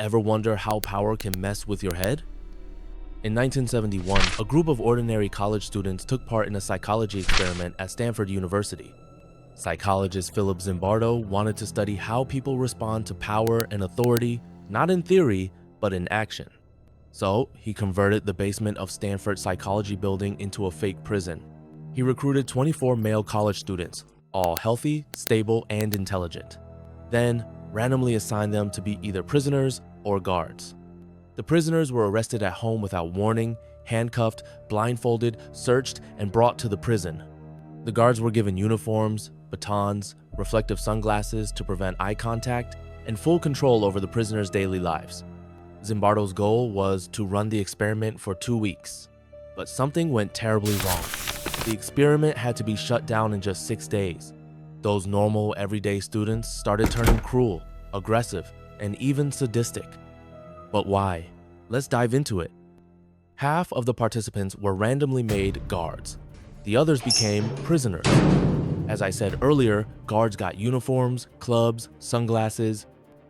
Ever wonder how power can mess with your head? In 1971, a group of ordinary college students took part in a psychology experiment at Stanford University. Psychologist Philip Zimbardo wanted to study how people respond to power and authority, not in theory, but in action. So, he converted the basement of Stanford Psychology Building into a fake prison. He recruited 24 male college students, all healthy, stable, and intelligent. Then, randomly assigned them to be either prisoners or guards. The prisoners were arrested at home without warning, handcuffed, blindfolded, searched, and brought to the prison. The guards were given uniforms, batons, reflective sunglasses to prevent eye contact, and full control over the prisoners' daily lives. Zimbardo's goal was to run the experiment for 2 weeks. But something went terribly wrong. The experiment had to be shut down in just 6 days. Those normal, everyday students started turning cruel, aggressive, and even sadistic. But why? Let's dive into it. Half of the participants were randomly made guards. The others became prisoners. As I said earlier, guards got uniforms, clubs, sunglasses,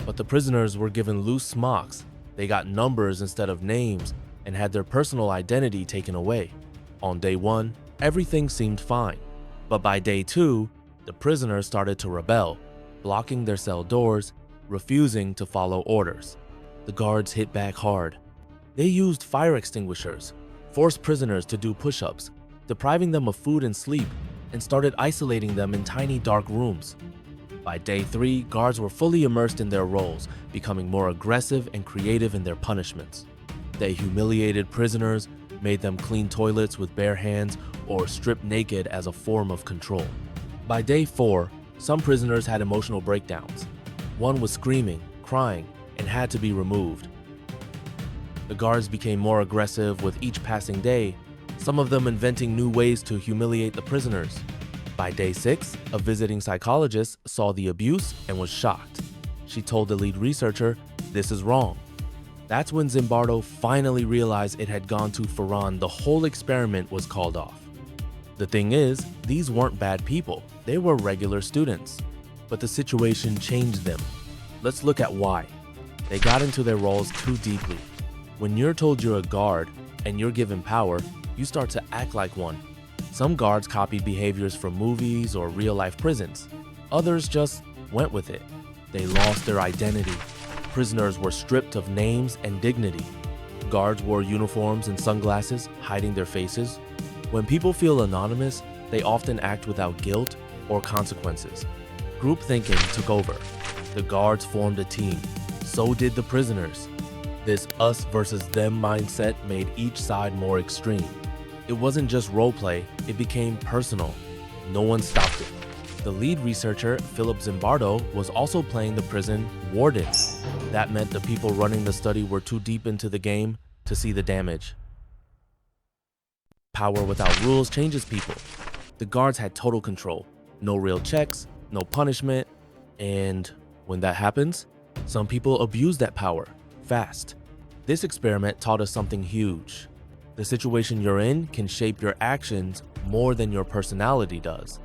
but the prisoners were given loose smocks. They got numbers instead of names and had their personal identity taken away. On day 1, everything seemed fine. But by day 2, the prisoners started to rebel, blocking their cell doors, refusing to follow orders. The guards hit back hard. They used fire extinguishers, forced prisoners to do push-ups, depriving them of food and sleep, and started isolating them in tiny dark rooms. By day 3, guards were fully immersed in their roles, becoming more aggressive and creative in their punishments. They humiliated prisoners, made them clean toilets with bare hands, or strip naked as a form of control. By day 4, some prisoners had emotional breakdowns. One was screaming, crying, and had to be removed. The guards became more aggressive with each passing day, some of them inventing new ways to humiliate the prisoners. By day 6, a visiting psychologist saw the abuse and was shocked. She told the lead researcher, "This is wrong." That's when Zimbardo finally realized it had gone too far. The whole experiment was called off. The thing is, these weren't bad people. They were regular students. But the situation changed them. Let's look at why. They got into their roles too deeply. When you're told you're a guard and you're given power, you start to act like one. Some guards copied behaviors from movies or real-life prisons. Others just went with it. They lost their identity. Prisoners were stripped of names and dignity. Guards wore uniforms and sunglasses, hiding their faces. When people feel anonymous, they often act without guilt or consequences. Group thinking took over. The guards formed a team. So did the prisoners. This us versus them mindset made each side more extreme. It wasn't just roleplay, it became personal. No one stopped it. The lead researcher, Philip Zimbardo, was also playing the prison warden. That meant the people running the study were too deep into the game to see the damage. Power without rules changes people. The guards had total control. No real checks, no punishment, and when that happens, some people abuse that power fast. This experiment taught us something huge. The situation you're in can shape your actions more than your personality does.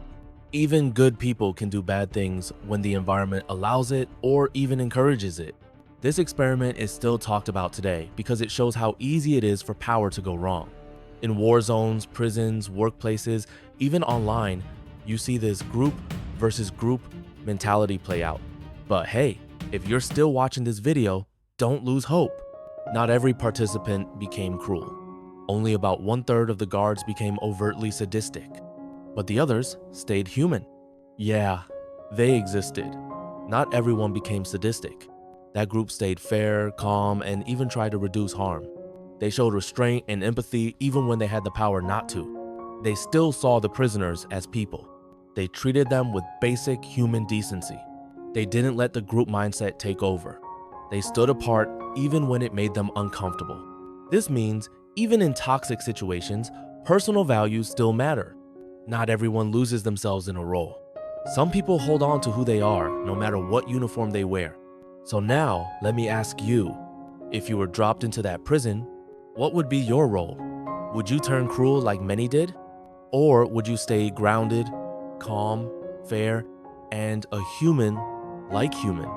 Even good people can do bad things when the environment allows it or even encourages it. This experiment is still talked about today because it shows how easy it is for power to go wrong. In war zones, prisons, workplaces, even online, you see this group versus group mentality play out. But hey, if you're still watching this video, don't lose hope. Not every participant became cruel. Only about 1/3 of the guards became overtly sadistic, but the others stayed human. Yeah, they existed. Not everyone became sadistic. That group stayed fair, calm, and even tried to reduce harm. They showed restraint and empathy even when they had the power not to. They still saw the prisoners as people. They treated them with basic human decency. They didn't let the group mindset take over. They stood apart even when it made them uncomfortable. This means even in toxic situations, personal values still matter. Not everyone loses themselves in a role. Some people hold on to who they are, no matter what uniform they wear. So now, let me ask you, if you were dropped into that prison, what would be your role? Would you turn cruel like many did? Or would you stay grounded, calm, fair, and a human like human?